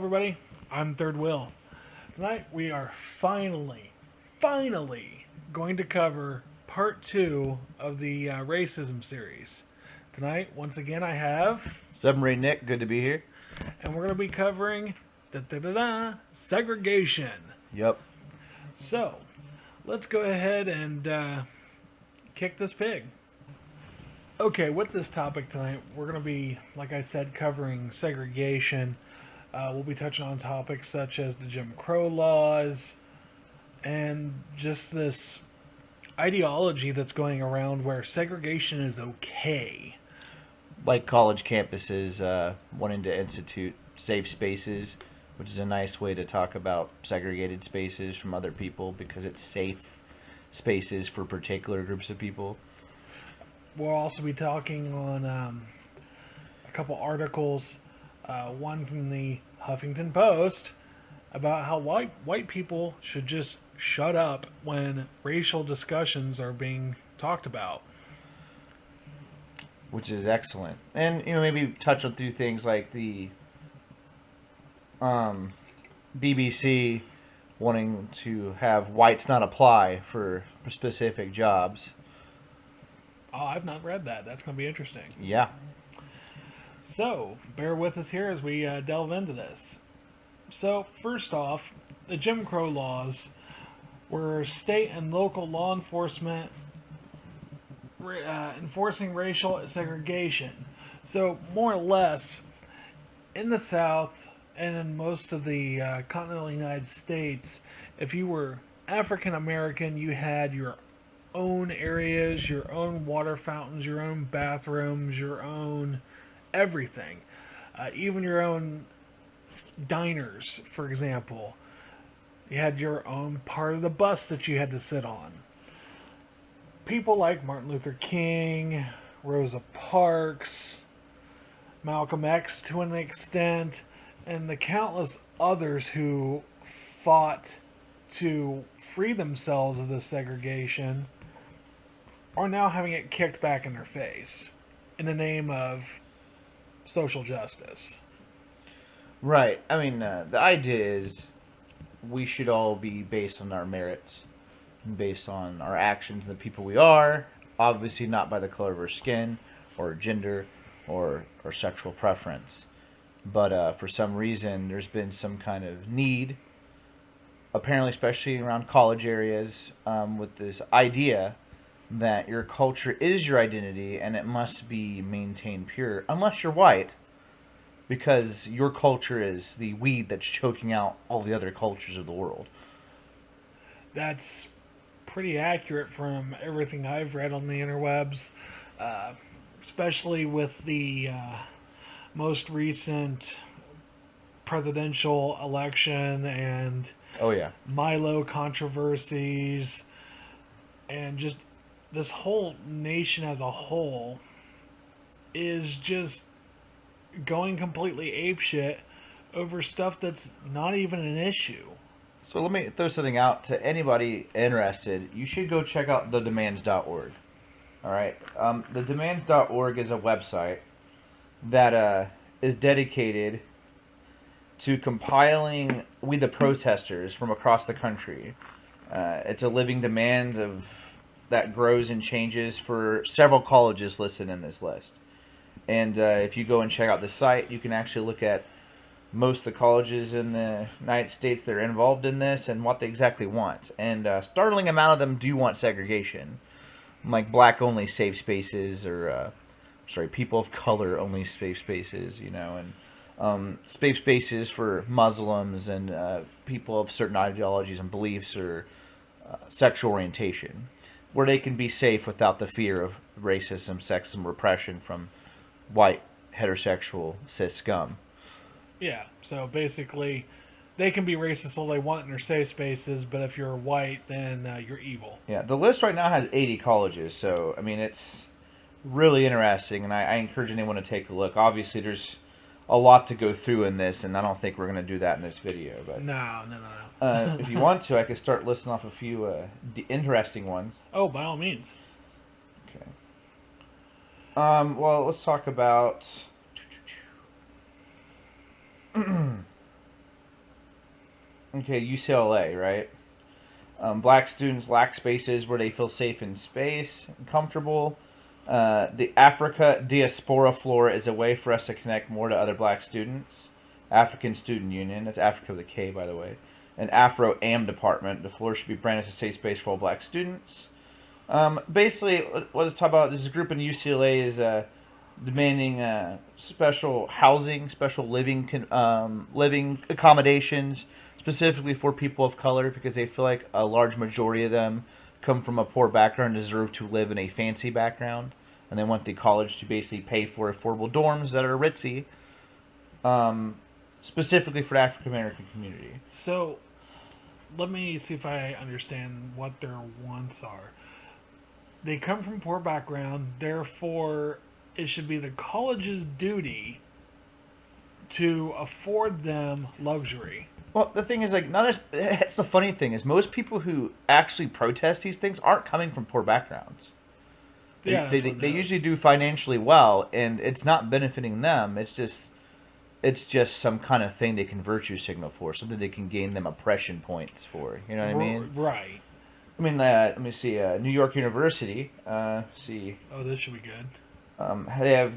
everybody. I'm Third Will. Tonight we are finally going to cover part two of the racism series. Tonight, once again, I have, Submarine Nick, good to be here. and we're going to be covering segregation. Yep. So, let's go ahead and kick this pig. Okay, with this topic tonight, we're going to be, like I said, covering segregation. We'll be touching on topics such as the Jim Crow laws and just this ideology that's going around where segregation is okay. Like college campuses wanting to institute safe spaces, which is a nice way to talk about segregated spaces from other people because it's safe spaces for particular groups of people. We'll also be talking on a couple articles, one from the Huffington Post about how white people should just shut up when racial discussions are being talked about. Which is excellent. And, maybe touch on through things like the BBC wanting to have whites not apply for specific jobs. Oh, I've not read that. That's going to be interesting. Yeah. So, bear with us here as we delve into this. So, first off, the Jim Crow laws were state and local law enforcement enforcing racial segregation. So, more or less, in the South and in most of the continental United States, if you were African American, you had your own areas, your own water fountains, your own bathrooms, your own everything. Even your own diners, for example. You had your own part of the bus that you had to sit on. People like Martin Luther King, Rosa Parks, Malcolm X to an extent, and the countless others who fought to free themselves of this segregation are now having it kicked back in their face in the name of social justice. Right. I mean, the idea is we should all be based on our merits, and based on our actions and the people we are. Obviously, not by the color of our skin, or gender, or sexual preference. But for some reason, there's been some kind of need, apparently, especially around college areas, with this idea that your culture is your identity and it must be maintained pure, unless you're white, because your culture is the weed that's choking out all the other cultures of the world. That's pretty accurate from everything I've read on the interwebs, uh, especially with the most recent presidential election and Oh yeah. Milo controversies, and just this whole nation as a whole is just going completely apeshit over stuff that's not even an issue. So let me throw something out to anybody interested. You should go check out thedemands.org. All right. Thedemands.org is a website that is dedicated to compiling We the Protesters from across the country. It's a living demand that grows and changes for several colleges listed in this list. And if you go and check out the site, you can actually look at most of the colleges in the United States that are involved in this and what they exactly want. And a startling amount of them do want segregation, like black-only safe spaces, or people of color only safe spaces, and safe spaces for Muslims and people of certain ideologies and beliefs or sexual orientation, where they can be safe without the fear of racism, sexism, repression from white, heterosexual, cis scum. Yeah, so basically, they can be racist all they want in their safe spaces, but if you're white, then you're evil. Yeah, the list right now has 80 colleges, so, I mean, it's really interesting, and I encourage anyone to take a look. Obviously, there's a lot to go through in this, and I don't think we're going to do that in this video. But No. if you want to, I could start listing off a few interesting ones. Oh, by all means. Okay. Well, let's talk about Okay, UCLA, right? Black students lack spaces where they feel safe in space and comfortable. The Africa Diaspora Floor is a way for us to connect more to other black students. African Student Union, that's Africa with a K, by the way. An Afro AM department. The floor should be branded as a safe space for all black students. Basically, what it's talking about, this group in UCLA is demanding special housing, special living accommodations, specifically for people of color, because they feel like a large majority of them come from a poor background and deserve to live in a fancy background, and they want the college to basically pay for affordable dorms that are ritzy, specifically for the African American community. So, let me see if I understand what their wants are. They come from poor background, therefore, it should be the college's duty to afford them luxury. Well, the thing is, like, not as that's the funny thing is most people who actually protest these things aren't coming from poor backgrounds. Yeah, They usually do financially well, and it's not benefiting them. It's just some kind of thing they can virtue signal for, something they can gain them oppression points for. You know what I mean? Right. I mean, let me see. New York University. See. Oh, this should be good. They have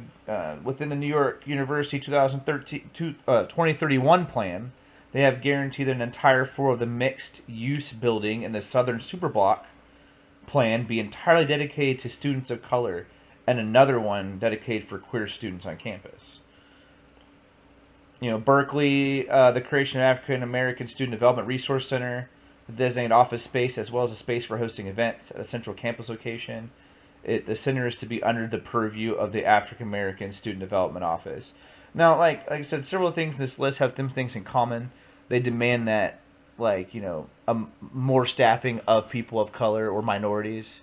within the New York University 2031 plan. They have guaranteed an entire floor of the mixed-use building in the Southern Superblock plan be entirely dedicated to students of color, and another one dedicated for queer students on campus. You know, Berkeley, the creation of African American Student Development Resource Center, the designated office space, as well as a space for hosting events at a central campus location. The center is to be under the purview of the African American Student Development Office. Now, like I said, several things in this list have them things in common. They demand that, like, you know, more staffing of people of color or minorities.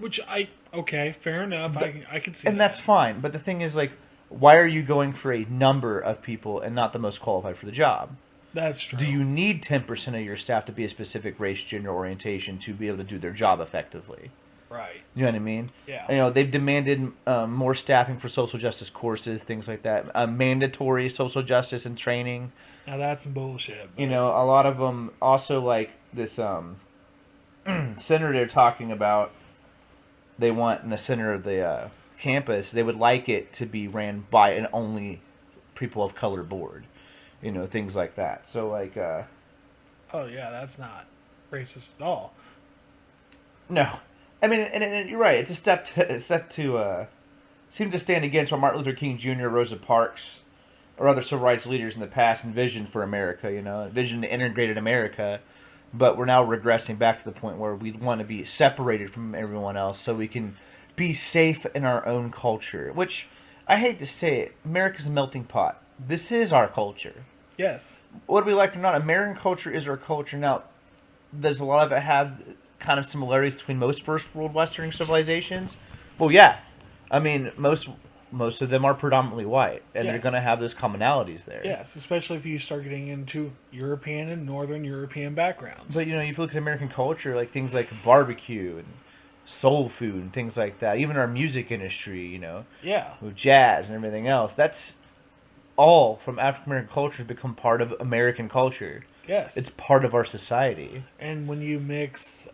Okay, fair enough. I can see And that. that's fine. But the thing is, like, why are you going for a number of people and not the most qualified for the job? That's true. Do you need 10% of your staff to be a specific race, gender, orientation to be able to do their job effectively? Right. You know what I mean? Yeah. You know, they've demanded more staffing for social justice courses, things like that. Mandatory social justice and training. Now that's some bullshit. You know, a lot of them also, like this center they're talking about. They want in the center of the campus. They would like it to be ran by an only people of color board. You know, things like that. So, like, oh yeah, that's not racist at all. no. I mean, and you're right. It's a step to seem to stand against what Martin Luther King Jr., Rosa Parks, or other civil rights leaders in the past envisioned for America. You know, envisioned an integrated America, but we're now regressing back to the point where we want to be separated from everyone else so we can be safe in our own culture. Which I hate to say it, America's a melting pot. This is our culture. Yes. Whether we like it or not, American culture is our culture. Now, does a lot of it have kind of similarities between most first world Western civilizations? Well, yeah. I mean, most of them are predominantly white, and they're Yes. going to have those commonalities there. Yes, especially if you start getting into European and Northern European backgrounds. But, you know, if you look at American culture, like things like barbecue and soul food and things like that, even our music industry, you know, yeah. with jazz and everything else, that's all from African American culture has become part of American culture. Yes. It's part of our society. And when you mix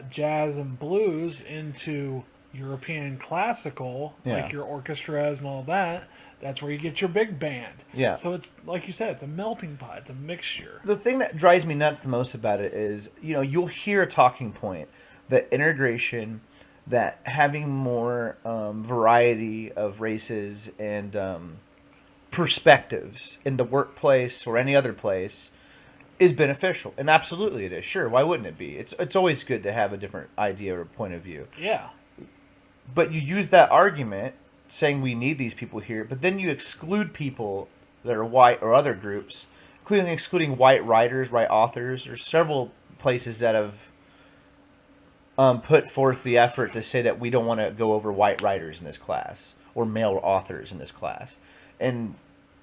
jazz and blues into European classical, Yeah. like your orchestras and all that, that's where you get your big band. Yeah. So it's, like you said, it's a melting pot. It's a mixture. The thing that drives me nuts the most about it is, you know, you'll hear a talking point that integration, that having more variety of races and perspectives in the workplace or any other place is beneficial. And absolutely it is. Sure, why wouldn't it be? It's always good to have a different idea or point of view. Yeah. But you use that argument saying we need these people here, but then you exclude people that are white or other groups, including excluding white writers, white authors. There's several places that have put forth the effort to say that we don't want to go over white writers in this class or male authors in this class. And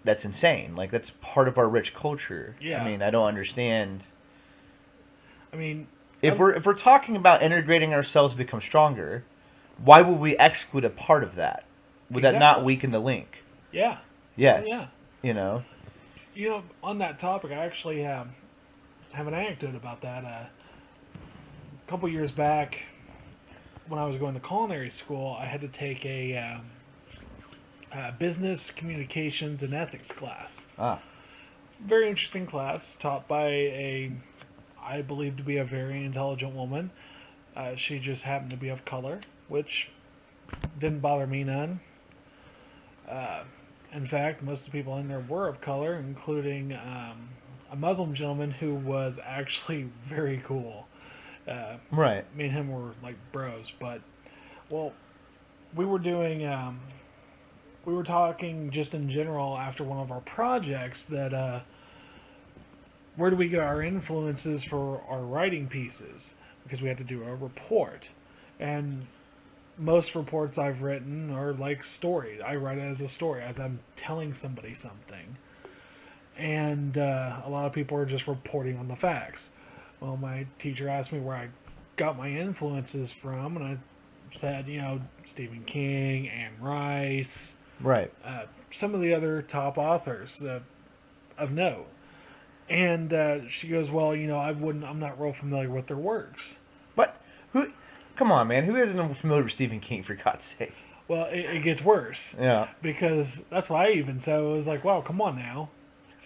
that's insane. Like, that's part of our rich culture. Yeah. I mean, I don't understand. I mean, If we're talking about integrating ourselves to become stronger, why would we exclude a part of that? Would that not Exactly. weaken the link? yeah. Yes. Oh, yeah. You know? You know, on that topic, I actually have an anecdote about that. A couple years back, when I was going to culinary school, I had to take a business communications and ethics class. Ah, Very interesting class, taught by I believe to be a very intelligent woman. She just happened to be of color, which didn't bother me none. Uh, in fact, most of the people in there were of color, including a Muslim gentleman who was actually very cool. right. Me and him were like bros, but well, we were doing we were talking just in general after one of our projects that where do we get our influences for our writing pieces, because we had to do a report, and most reports I've written are like stories. I write it as a story, as I'm telling somebody something, and a lot of people are just reporting on the facts. Well, my teacher asked me where I got my influences from, and I said, Stephen King, Anne Rice, Right. some of the other top authors of note. And she goes, "Well, I'm not real familiar with their works." But who? Come on, man. Who isn't familiar with Stephen King, for God's sake? Well, it gets worse Yeah. because that's what I even said. It was like, "Wow, come on now."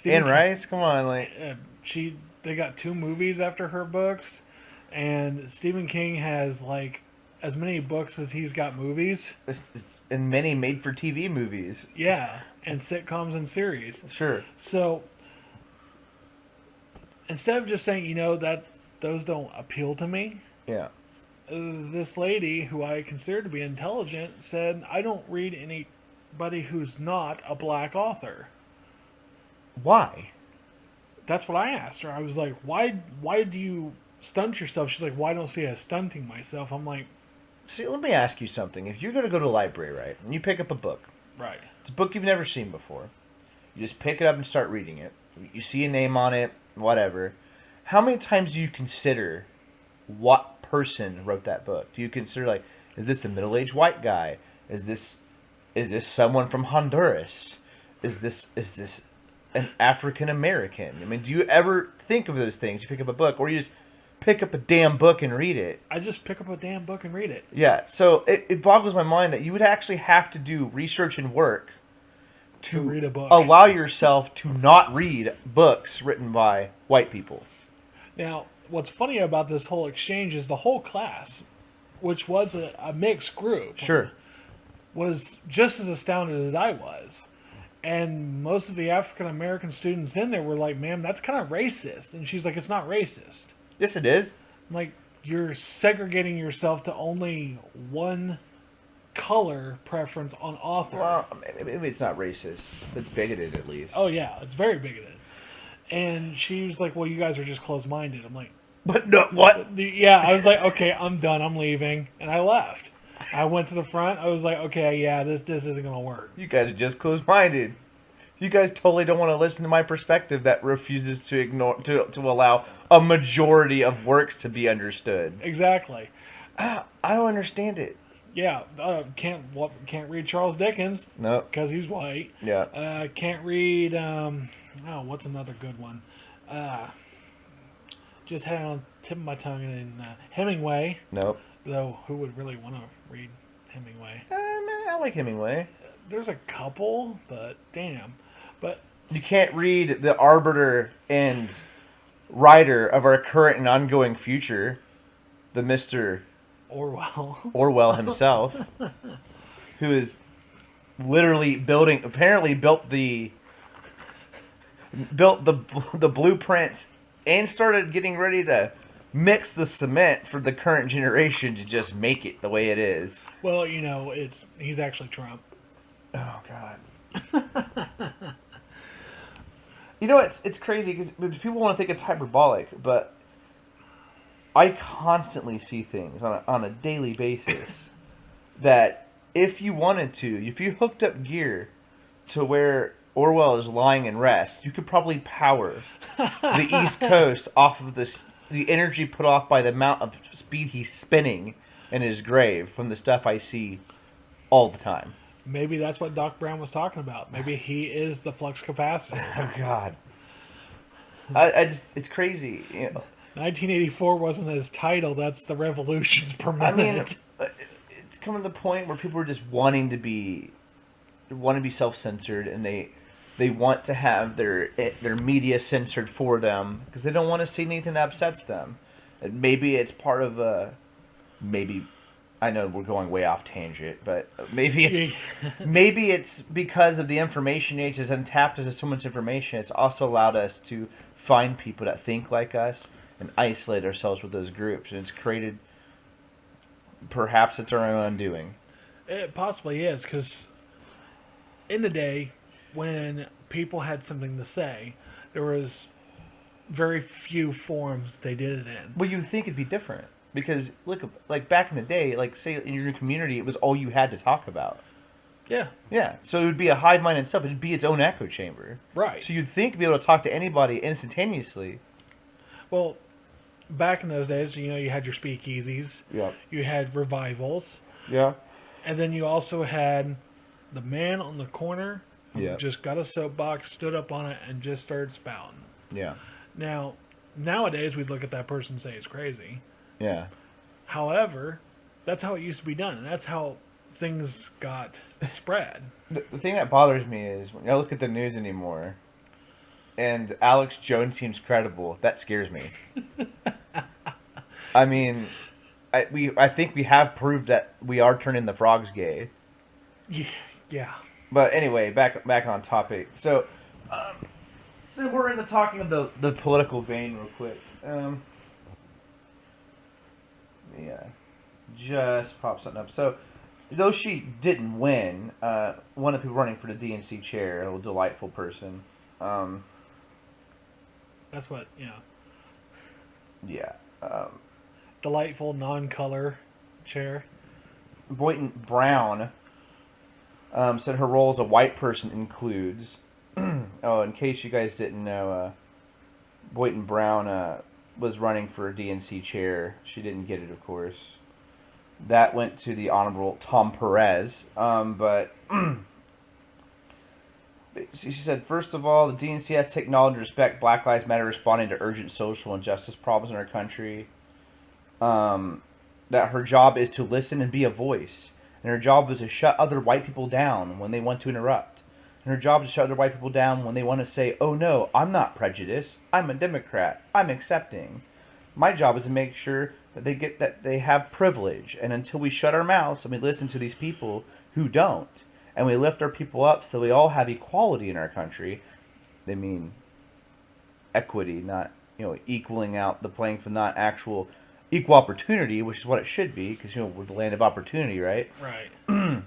Anne King, Rice, come on, like. they got 2 movies after her books, and Stephen King has like as many books as he's got movies. And many made-for-TV movies. Yeah, and sitcoms and series. Sure. So instead of just saying, that those don't appeal to me, Yeah. this lady who I consider to be intelligent said, "I don't read anybody who's not a black author." Why? That's what I asked her. I was like, why do you stunt yourself? She's like, "Well, I don't see it as stunting myself." I'm like, See, let me ask you something. If you're going to go to a library, right, and you pick up a book, right. it's a book you've never seen before. You just pick it up and start reading it. You see a name on it, whatever. How many times do you consider what person wrote that book? Do you consider, like, is this a middle-aged white guy? Is this someone from Honduras? Is this an African American? I mean, do you ever think of those things? You pick up a book, or you just pick up a damn book and read it? I just pick up a damn book and read it. Yeah, so it boggles my mind that you would actually have to do research and work To read a book. allow yourself to not read books written by white people. Now, what's funny about this whole exchange is the whole class, which was a mixed group, Sure. was just as astounded as I was. And most of the African American students in there were like, "Ma'am, that's kind of racist." And she's like, "It's not racist." Yes, it is. I'm like, you're segregating yourself to only one color preference on author. Well, maybe it's not racist. It's bigoted, at least. Oh, yeah, it's very bigoted. And she was like, "Well, you guys are just closed-minded." I'm like, But no, what? yeah, I was like, "Okay, I'm done. I'm leaving." And I left. I went to the front. I was like, "Okay, yeah, this isn't going to work." You guys are just closed-minded. You guys totally don't want to listen to my perspective that refuses to to allow a majority of works to be understood. Exactly. I don't understand it. Yeah, can't read Charles Dickens No. because he's white. Yeah. Can't read. What's another good one? Just had it on the tip of my tongue. And Hemingway. Nope. Though, who would really want to read Hemingway? I like Hemingway. There's a couple, but damn. But You can't read the arbiter and writer of our current and ongoing future, the Mr. Orwell. Orwell himself, who is literally apparently built the blueprints and started getting ready to mix the cement for the current generation to just make it the way it is. Well, he's actually Trump. Oh God. It's crazy because people want to think it's hyperbolic, but I constantly see things on a daily basis that if you wanted to, if you hooked up gear to where Orwell is lying in rest, you could probably power the East Coast off of the energy put off by the amount of speed he's spinning in his grave from the stuff I see all the time. Maybe that's what Doc Brown was talking about. Maybe he is the flux capacitor. Oh God. I just, it's crazy. You know? 1984 wasn't his title. That's the revolutions per I mean, minute. it's coming to the point where people are just want to be self-censored, and they want to have their media censored for them because they don't want to see anything that upsets them. And maybe it's part of a maybe. I know we're going way off tangent, but maybe it's because of the information age has untapped us with so much information. It's also allowed us to find people that think like us and isolate ourselves with those groups, and it's created. Perhaps it's our own undoing. It possibly is, because in the day, when people had something to say, there was very few forums they did it in. Well, you'd think it'd be different because look, like back in the day, like say in your community, it was all you had to talk about. Yeah, Yeah, so it would be a hive mind itself. It'd be its own echo chamber. right. So you'd think to be able to talk to anybody instantaneously. Well, back in those days, you had your speakeasies, Yeah. you had revivals, Yeah. and then you also had the man on the corner who Yeah. just got a soapbox, stood up on it, and just started spouting. Yeah. Now, nowadays, we'd look at that person and say it's crazy. Yeah. However, that's how it used to be done, and that's how things got spread. The thing that bothers me is when I look at the news anymore, and Alex Jones seems credible. That scares me. I mean, I think we have proved that we are turning the frogs gay. Yeah. But anyway, back on topic. So we're into talking of the political vein real quick. Yeah, just pop something up. So, though she didn't win, one of the people running for the DNC chair, a little delightful person. That's what, Yeah. delightful non-color chair. Boynton Brown said her role as a white person includes. Oh, in case you guys didn't know, Boynton Brown was running for a DNC chair. She didn't get it, of course. That went to the Honorable Tom Perez. But she said, first of all, the DNC has to take knowledge and respect Black Lives Matter responding to urgent social and justice problems in our country. That her job is to listen and be a voice. And her job is to shut other white people down when they want to interrupt. And her job is to shut other white people down when they want to say, oh no, I'm not prejudiced. I'm a Democrat. I'm accepting. My job is to make sure that they have privilege. And until we shut our mouths and we listen to these people who don't, and we lift our people up so we all have equality in our country, they mean equity, not equaling out the playing field, not actual equal opportunity, which is what it should be, because we're the land of opportunity, right? Right.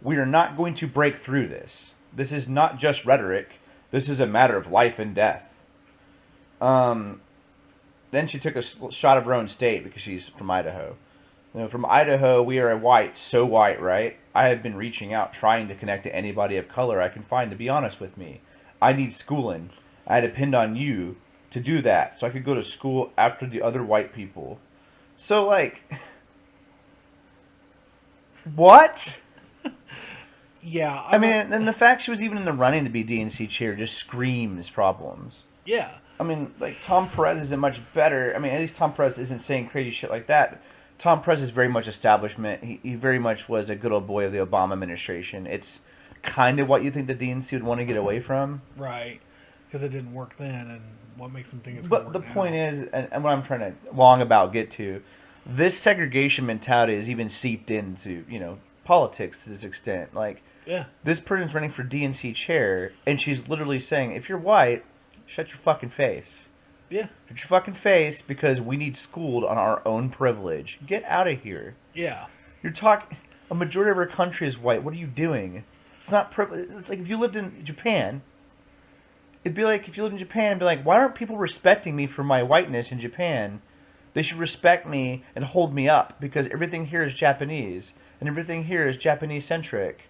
We are not going to break through this. This is not just rhetoric. This is a matter of life and death. Then she took a shot of her own state because she's from Idaho. From Idaho, we are so white, right? I have been reaching out, trying to connect to anybody of color I can find to be honest with me. I need schooling. I depend on you to do that so I could go to school after the other white people. So, what? Yeah. I mean, and the fact she was even in the running to be DNC chair just screams problems. Yeah. I mean, Tom Perez isn't much better. I mean, at least Tom Perez isn't saying crazy shit like that. Tom Perez is very much establishment. He very much was a good old boy of the Obama administration. It's kind of what you think the DNC would want to get away from. Right. Because it didn't work then, and what makes them think it's going to work now? But the point is, and what I'm trying to get to, this segregation mentality is even seeped into, politics to this extent. Yeah. This person's running for DNC chair, and she's literally saying, if you're white, shut your fucking face. Yeah. Shut your fucking face because we need schooled on our own privilege. Get out of here. Yeah. You're talking... A majority of our country is white. What are you doing? It's not privilege. It's like if you lived in Japan... It'd be like if you lived in Japan and be like, why aren't people respecting me for my whiteness in Japan? They should respect me and hold me up because everything here is Japanese. And everything here is Japanese-centric.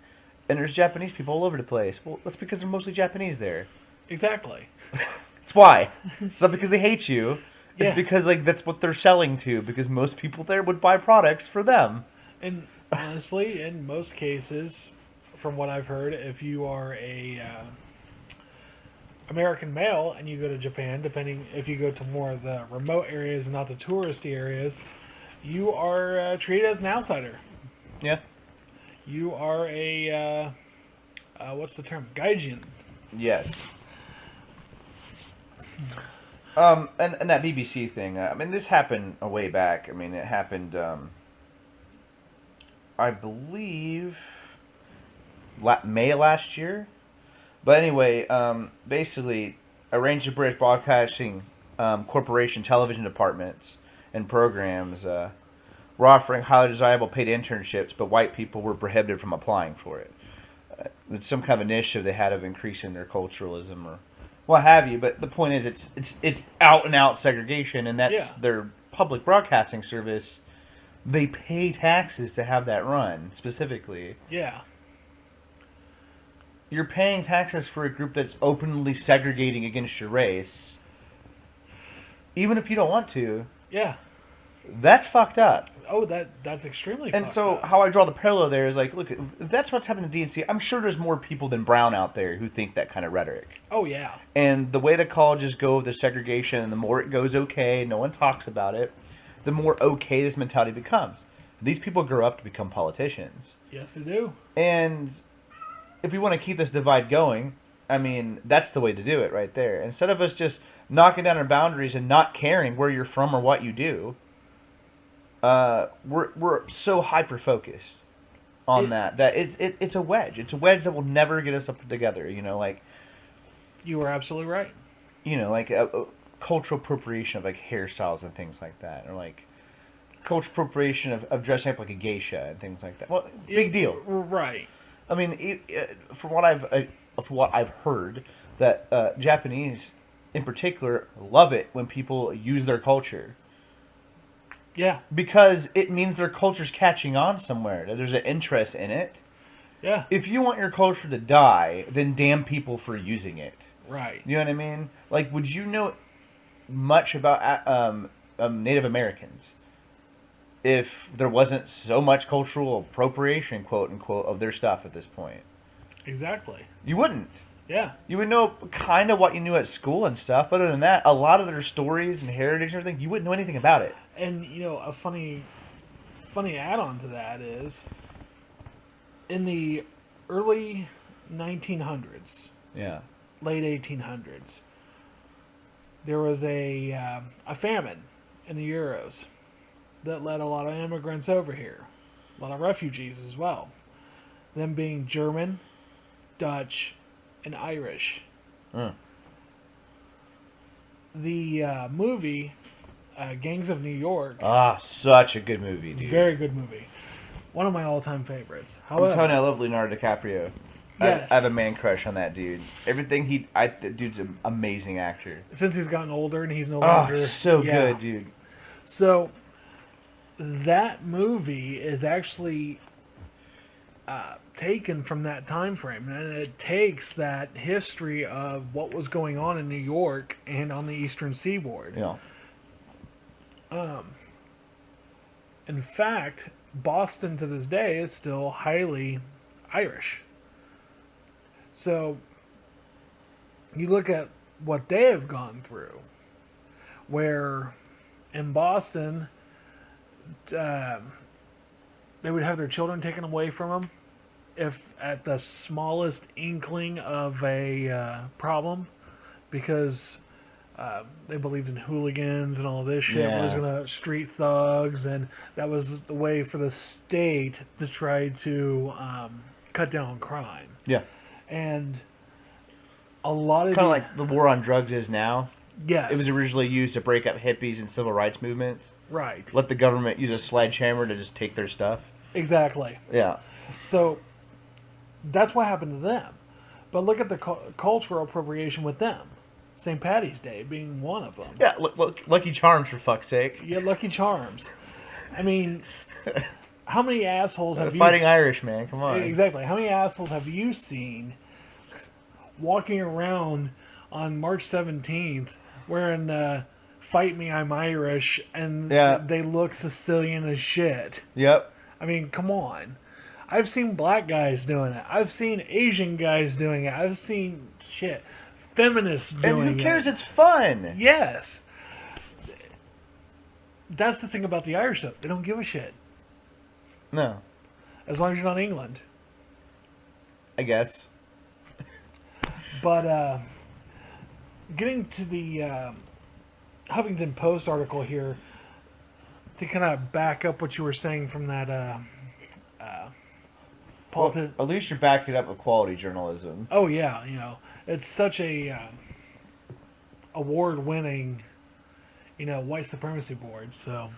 And there's Japanese people all over the place. Well, that's because they're mostly Japanese there. Exactly. It's why. It's not because they hate you. It's Yeah. because that's what they're selling to. Because most people there would buy products for them. And honestly, in most cases, from what I've heard, if you are a American male and you go to Japan, depending if you go to more of the remote areas and not the touristy areas, you are treated as an outsider. Yeah. You are what's the term? Gaijin. Yes. And that BBC thing. I mean, this happened a way back. I mean, it happened. I believe May last year. But anyway, basically, a range of British Broadcasting Corporation television departments and programs were offering highly desirable paid internships, but white people were prohibited from applying for it. It's some kind of initiative they had of increasing their culturalism or what have you. But the point is, it's out and out segregation, and that's their public broadcasting service. They pay taxes to have that run specifically. Yeah. You're paying taxes for a group that's openly segregating against your race, even if you don't want to. Yeah. That's fucked up. Oh, that's extremely And fucked so up. how I draw the parallel there is like, look, if that's what's happening to DNC, I'm sure there's more people than Brown out there who think that kind of rhetoric. Oh, yeah. And the way the colleges go with the segregation, and the more it goes okay, no one talks about it, the more okay this mentality becomes. These people grow up to become politicians. Yes, they do. And if we want to keep this divide going, I mean, that's the way to do it right there. Instead of us just knocking down our boundaries and not caring where you're from or what you do, we're so hyper focused on that it's a wedge. It's a wedge that will never get us up together. You know, like You are absolutely right. you know, like a cultural appropriation of like hairstyles and things like that, or like cultural appropriation of dressing up like a geisha and things like that. Well, big deal. Right. I mean, from what I've heard, that Japanese, in particular, love it when people use their culture. Yeah. Because it means their culture's catching on somewhere. That there's an interest in it. Yeah. If you want your culture to die, then damn people for using it. Right. You know what I mean? Like, would you know much about Native Americans if there wasn't so much cultural appropriation, quote unquote, of their stuff at this point? Exactly. You wouldn't. Yeah. You would know kind of what you knew at school and stuff. But other than that, a lot of their stories and heritage and everything, you wouldn't know anything about it. And you know, a funny add-on to that is in the early 1900s, Yeah. late 1800s, there was a famine in the Euros that led a lot of immigrants over here, a lot of refugees as well. Them being German, Dutch, and Irish. Mm. The movie Gangs of New York, Ah, such a good movie, dude. very good movie. One of my all-time favorites. I'm However, telling you, I love Leonardo DiCaprio. Yes. I have a man crush on that dude. Everything the dude's an amazing actor. since he's gotten older and he's no Oh, longer so yeah. good, dude. So that movie is actually taken from that time frame, and it takes that history of what was going on in New York and on the Eastern Seaboard. Yeah. In fact, Boston to this day is still highly Irish. So you look at what they have gone through, where in Boston, they would have their children taken away from them if at the smallest inkling of a problem, because they believed in hooligans and all this shit. Yeah. Was gonna street thugs, and that was the way for the state to try to cut down on crime. Yeah. And a lot of Kind of like the war on drugs is now. yes, It was originally used to break up hippies and civil rights movements. right, Let the government use a sledgehammer to just take their stuff. exactly. Yeah. So that's what happened to them. But look at the cultural appropriation with them. St. Patty's Day being one of them. Yeah, look, Lucky Charms, for fuck's sake. Yeah, Lucky Charms. I mean, how many assholes have Fighting Irish, man. Come on. Exactly. How many assholes have you seen walking around on March 17th wearing "Fight Me, I'm Irish" and Yeah. they look Sicilian as shit? Yep. I mean, come on. I've seen black guys doing it. I've seen Asian guys doing it. I've seen shit. feminists And doing who cares? it. It's fun. Yes. That's the thing about the Irish stuff. They don't give a shit. No, As long as you're not England. I guess. But getting to the Huffington Post article here, to kind of back up what you were saying from that Well, politi- at least you're backing up with quality journalism. Oh yeah, it's such a award-winning, white supremacy board. So,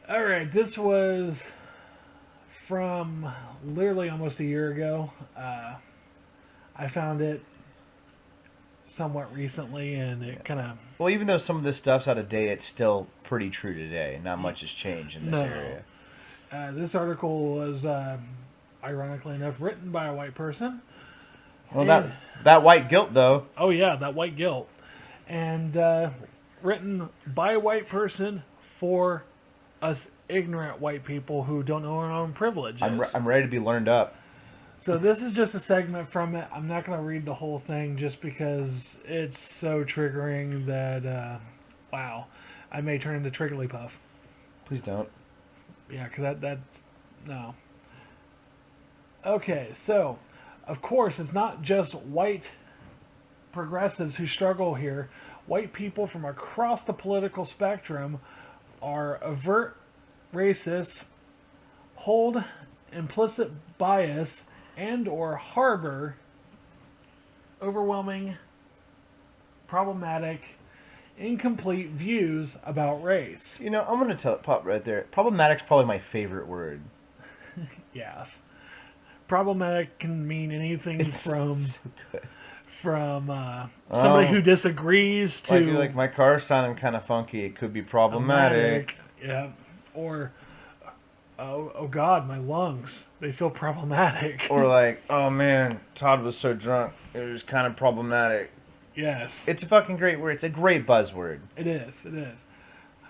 all right, this was from literally almost a year ago. I found it somewhat recently, and it kind of Well, even though some of this stuff's out of date, it's still pretty true today. Not much has changed in this No. area. This article was, ironically enough, written by a white person. Well, And- that white guilt, though. Oh yeah, that white guilt, and written by a white person for us ignorant white people who don't know our own privileges. I'm ready to be learned up. So this is just a segment from it. I'm not going to read the whole thing just because it's so triggering that, wow, I may turn into Triggly Puff. Please don't. Yeah, because that's, no. Okay, so, of course, it's not just white progressives who struggle here. White people from across the political spectrum are overt racists, hold implicit bias, and or harbor overwhelming, problematic, incomplete views about race. I'm going to pop right there. Problematic's probably my favorite word. Yes. Problematic can mean anything It's from so good. Somebody who disagrees to Like my car sounding kind of funky. It could be problematic. Yeah. Or oh God, my lungs. They feel problematic. Or like, oh man, Todd was so drunk. It was kind of problematic. Yes. It's a fucking great word. It's a great buzzword. It is. It is.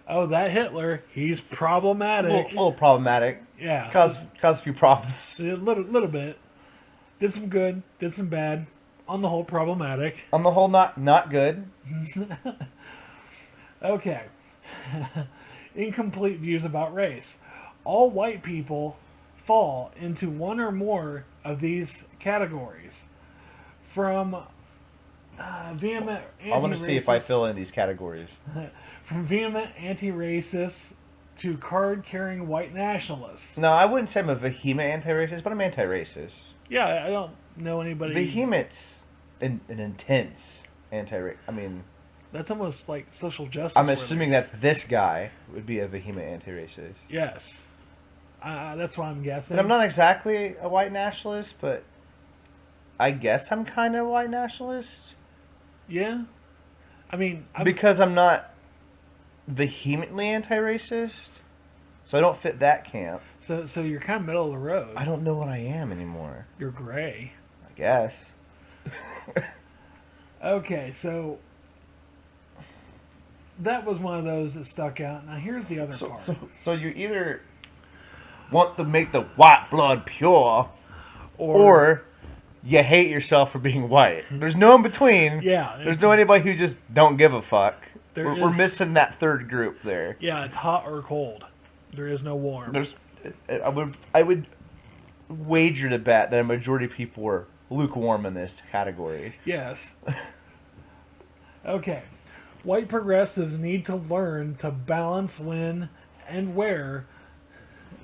Oh, that Hitler, he's problematic. A little problematic. Yeah. Cause a few problems. A little bit. Did some good, did some bad. On the whole, problematic. On the whole, not good. Okay. Incomplete views about race. All white people fall into one or more of these categories. From vehement anti-racist... I want to see if I fill in these categories. From vehement anti-racists to card-carrying white nationalists. No, I wouldn't say I'm a vehement anti-racist, but I'm anti-racist. Yeah, I don't know anybody... Vehement's an intense anti-racist. I mean... That's almost like social justice. I'm assuming that's this guy would be a vehement anti-racist. Yes. That's what I'm guessing. And I'm not exactly a white nationalist, but I guess I'm kind of a white nationalist. Yeah. I mean... Because I'm not vehemently anti-racist, so I don't fit that camp. So you're kind of middle of the road. I don't know what I am anymore. You're gray. I guess. Okay, so that was one of those that stuck out. Now here's the other part. So you either want to make the white blood pure, or you hate yourself for being white. There's no in between. Yeah. There's no anybody who just don't give a fuck. There We're is- missing that third group there. Yeah, it's hot or cold. There is no warm. I would wager to bet that a majority of people were lukewarm in this category. Yes. Okay. White progressives need to learn to balance when and where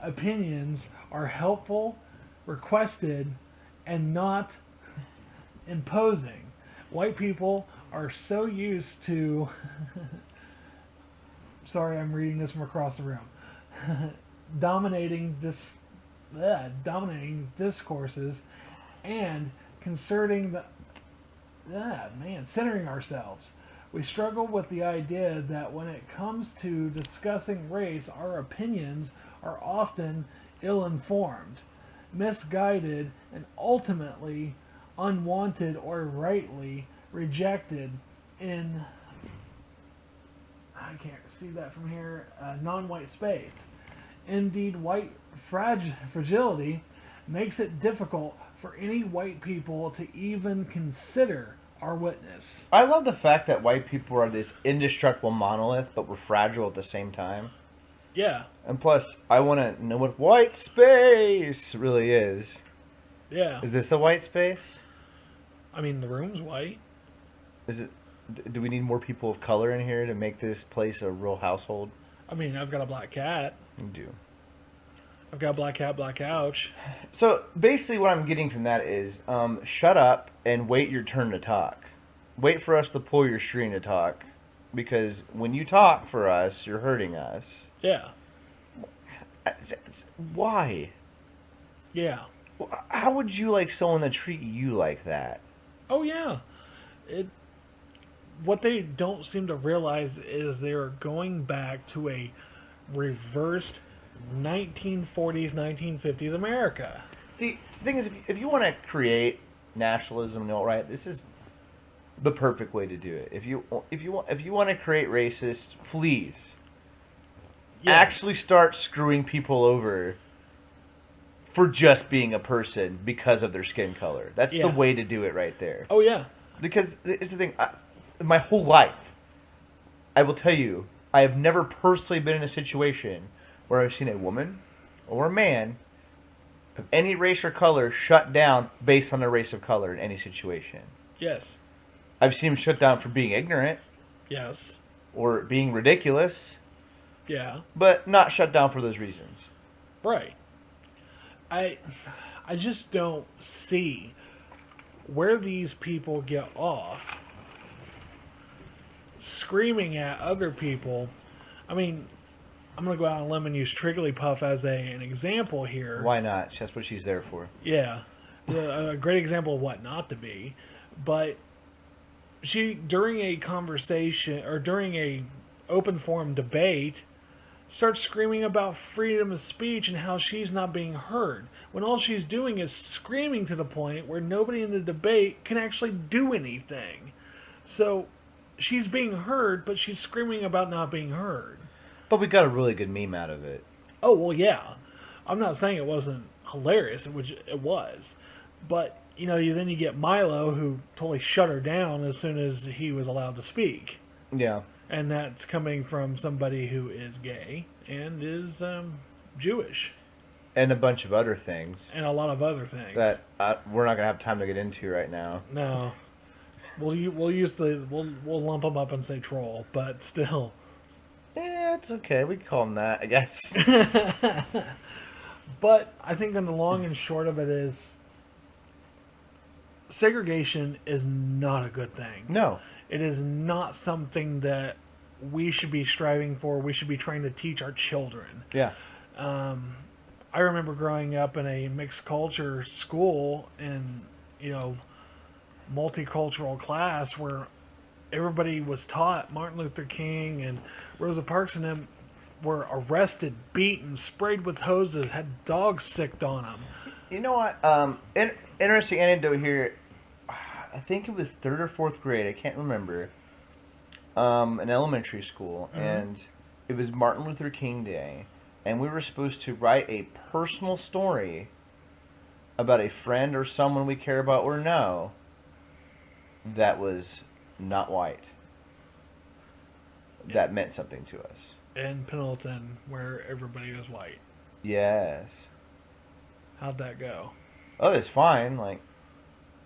opinions are helpful, requested, and not imposing. White people are so used to... Sorry, I'm reading this from across the room. Dominating discourses and concerning centering ourselves. We struggle with the idea that when it comes to discussing race, our opinions are often ill-informed, misguided, and ultimately unwanted or rightly rejected in, I can't see that from here, non-white space. Indeed, white fragility makes it difficult for any white people to even consider our witness. I love the fact that white people are this indestructible monolith, but we're fragile at the same time. Yeah, And plus, I want to know what white space really is. yeah. Is this a white space? I mean, the room's white. Is it? Do we need more people of color in here to make this place a real household? I mean, I've got a black cat. We do. I've got a black cat, black couch. So basically, what I'm getting from that is, shut up and wait your turn to talk. Wait for us to pull your string to talk, because when you talk for us, you're hurting us. Yeah, Why? yeah. How would you like someone to treat you like that? Oh, yeah. It. What they don't seem to realize is they're going back to a reversed 1940s, 1950s America. See, the thing is, if you want to create nationalism and all right, this is the perfect way to do it. If you want to create racists, please Yes. actually start screwing people over for just being a person because of their skin color. That's Yeah. the way to do it right there. Oh, yeah. Because it's the thing. My whole life, I will tell you, I have never personally been in a situation where I've seen a woman or a man of any race or color shut down based on their race of color in any situation. Yes. I've seen them shut down for being ignorant Yes. or being ridiculous, Yeah. but not shut down for those reasons. Right. I just don't see where these people get off screaming at other people. I mean, I'm going to go out on a limb and use Triggly Puff as an example here. Why not? That's what she's there for. Yeah. A great example of what not to be. But she, during a conversation or during a open forum debate, starts screaming about freedom of speech and how she's not being heard, when all she's doing is screaming to the point where nobody in the debate can actually do anything. So she's being heard, but she's screaming about not being heard. But we got a really good meme out of it. Oh, well, yeah. I'm not saying it wasn't hilarious, which it was. But, then you get Milo, who totally shut her down as soon as he was allowed to speak. Yeah. And that's coming from somebody who is gay and is Jewish. And a bunch of other things And a lot of other things. that we're not going to have time to get into right now. No. We'll lump them up and say troll, but still. Yeah, it's okay. We can call them that, I guess. But I think in the long and short of it is, segregation is not a good thing. No. It is not something that we should be striving for. We should be trying to teach our children. Yeah. I remember growing up in a mixed culture school in, multicultural class where everybody was taught Martin Luther King and Rosa Parks and them were arrested, beaten, sprayed with hoses, had dogs sicked on them. You know what? Interesting anecdote here. I think it was 3rd or 4th grade. I can't remember. In elementary school, and it was Martin Luther King Day, and we were supposed to write a personal story about a friend or someone we care about or know that was not white. That meant something to us. In Pendleton, where everybody was white. Yes. How'd that go? Oh, it's fine. Like,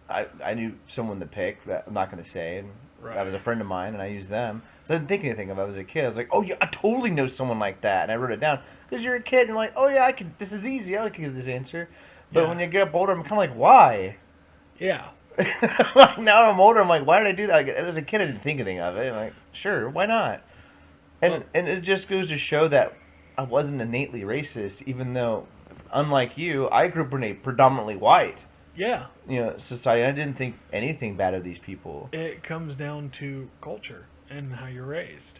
I knew someone to pick that I'm not going to say, and Right. that was a friend of mine, and I used them. So I didn't think anything of it. I was a kid. I was like, oh yeah, I totally know someone like that, and I wrote it down because you're a kid, and you're like, oh yeah, I can. This is easy. I can give this answer. But Yeah. when you get up older, I'm kind of like, why? Yeah. Like now I'm older, I'm like, why did I do that? Like, as a kid, I didn't think anything of it. I'm like, sure, why not? And it just goes to show that I wasn't innately racist, even though, unlike you, I grew up in a predominantly white, Yeah. society. I didn't think anything bad of these people. It comes down to culture and how you're raised.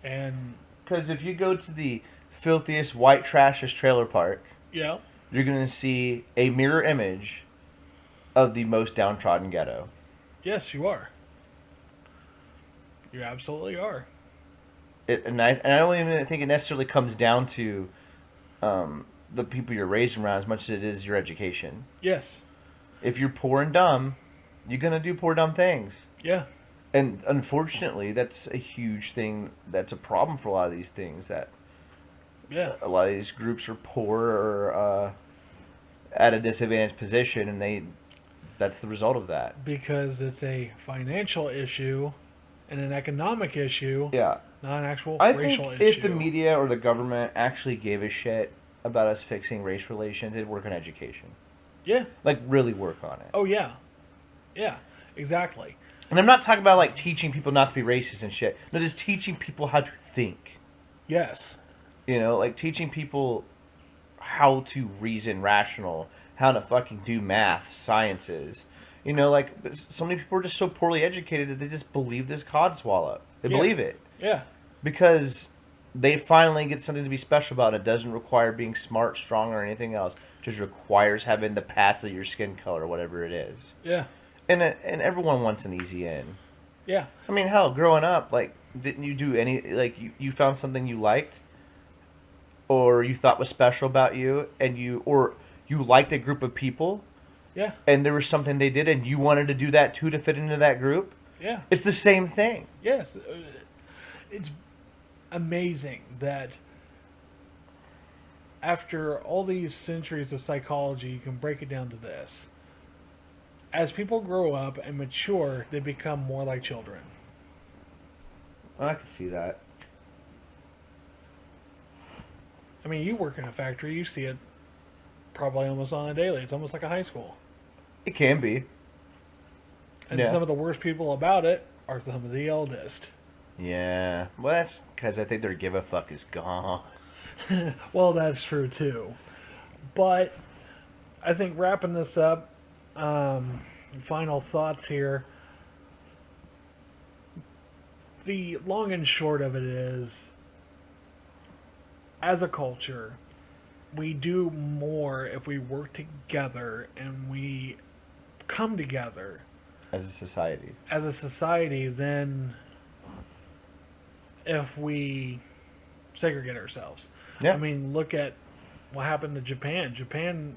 And, Because if you go to the filthiest, white, trashiest trailer park, yeah. you're going to see a mirror image of the most downtrodden ghetto. Yes, you are. You absolutely are. And I don't even think it necessarily comes down to the people you're raised around as much as it is your education. Yes. If you're poor and dumb, you're gonna do poor dumb things. Yeah. And unfortunately, that's a huge thing. That's a problem for a lot of these things. That Yeah. a lot of these groups are poor or at a disadvantaged position, and that's the result of that. Because it's a financial issue and an economic issue, Yeah, not an actual I racial think issue. if the media or the government actually gave a shit about us fixing race relations, it'd work on education. Yeah. Like really work on it. Oh yeah. Yeah. Exactly. And I'm not talking about like teaching people not to be racist and shit. No, just teaching people how to think. Yes. You know, like teaching people how to reason rational, how to fucking do math, sciences. You know, like so many people are just so poorly educated that they just believe this codswallop. They Yeah. believe it Yeah. because they finally get something to be special about. It doesn't require being smart, strong, or anything else. It just requires having the pass of your skin color, whatever it is. Yeah. And everyone wants an easy in. Yeah. I mean, hell, growing up, like, didn't you do any, like, you found something you liked or you thought was special about you or you liked a group of people Yeah. and there was something they did and you wanted to do that too to fit into that group? Yeah. It's the same thing. Yes. It's amazing that after all these centuries of psychology, you can break it down to this. As people grow up and mature, they become more like children. I can see that. I mean, you work in a factory, you see it probably almost on a daily. It's almost like a high school. It can be. And Yeah. some of the worst people about it are some of the eldest. Yeah. Well, that's because I think their give a fuck is gone. Well, that's true too. But I think wrapping this up, final thoughts here. The long and short of it is, as a culture, we do more if we work together and we come together As a society. as a society than if we segregate ourselves. Yeah. I mean, look at what happened to Japan. Japan,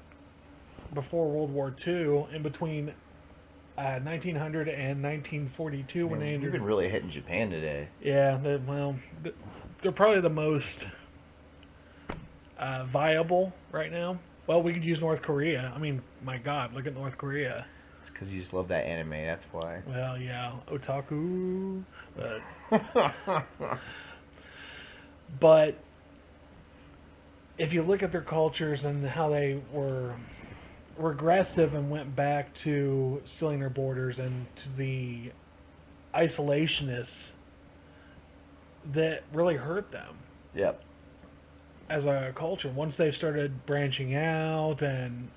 before World War II, in between 1900 and 1942, when they We've entered. been really hitting Japan today. Yeah, they're probably the most viable right now. Well, we could use North Korea. I mean, my God, look at North Korea. It's because you just love that anime, that's why. Well, yeah, otaku. But if you look at their cultures and how they were regressive and went back to sealing their borders and to the isolationists that really hurt them Yep. as a culture. Once they started branching out and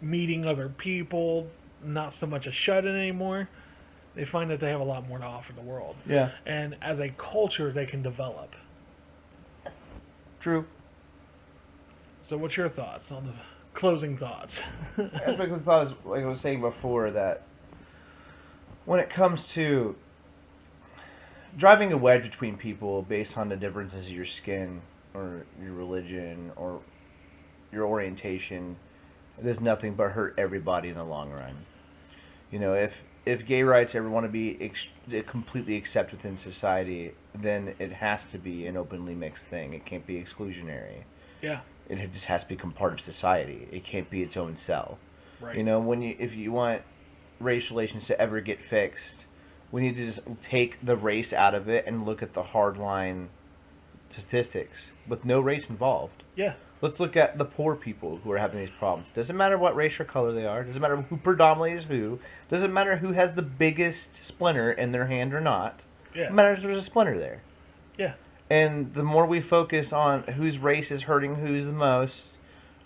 meeting other people, not so much a shut-in anymore, they find that they have a lot more to offer the world. Yeah. And as a culture, they can develop. True. So what's your thoughts on the closing thoughts? As my thought is, like I was saying before, that when it comes to driving a wedge between people based on the differences of your skin or your religion or your orientation, it does nothing but hurt everybody in the long run. You know, if gay rights ever want to be completely accepted within society, then it has to be an openly mixed thing. It can't be exclusionary. Yeah, It just has to become part of society. It can't be its own cell. right. You know, if you want race relations to ever get fixed, we need to just take the race out of it and look at the hardline statistics with no race involved. Yeah, Let's look at the poor people who are having these problems. Doesn't matter what race or color they are. Doesn't matter who predominantly is who. Doesn't matter who has the biggest splinter in their hand or not. yes. It matters there's a splinter there. Yeah, And the more we focus on whose race is hurting who's the most,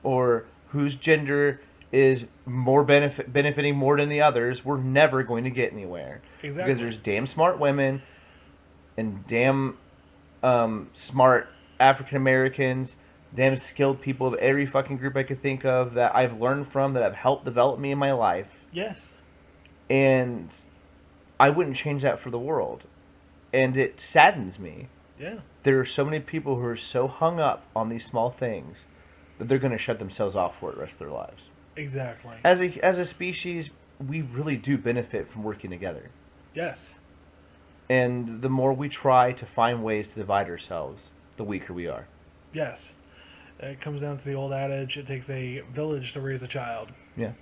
or whose gender is more benefiting more than the others, we're never going to get anywhere. exactly. Because there's damn smart women and damn smart African Americans, damn skilled people of every fucking group I could think of that I've learned from, that have helped develop me in my life. Yes. And I wouldn't change that for the world. And it saddens me. Yeah. There are so many people who are so hung up on these small things that they're going to shut themselves off for the rest of their lives. Exactly. As a species, we really do benefit from working together. Yes. And the more we try to find ways to divide ourselves, the weaker we are. Yes. It comes down to the old adage, it takes a village to raise a child. Yeah.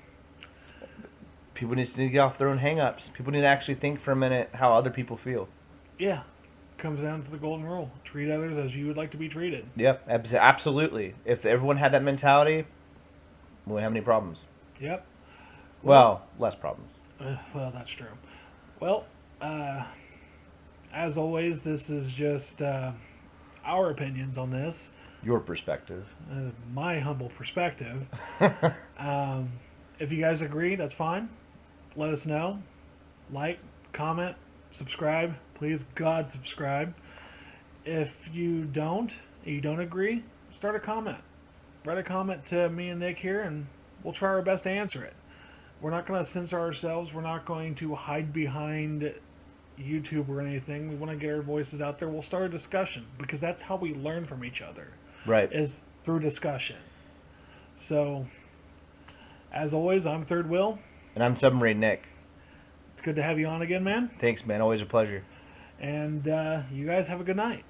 People need to get off their own hang-ups. People need to actually think for a minute how other people feel. Yeah. Comes down to the golden rule. Treat others as you would like to be treated. Yep, absolutely. If everyone had that mentality, we wouldn't have any problems. Yep. Well, less problems. Well, that's true. Well, as always, this is just our opinions on this. Your perspective. My humble perspective. If you guys agree, that's fine. Let us know. Like, comment, subscribe. Please, God, subscribe. If you don't agree, start a comment. Write a comment to me and Nick here, and we'll try our best to answer it. We're not going to censor ourselves. We're not going to hide behind YouTube or anything. We want to get our voices out there. We'll start a discussion because that's how we learn from each other. Right. Is through discussion. So, as always, I'm Third Will. And I'm Submarine Nick. It's good to have you on again, man. Thanks, man. Always a pleasure. And you guys have a good night.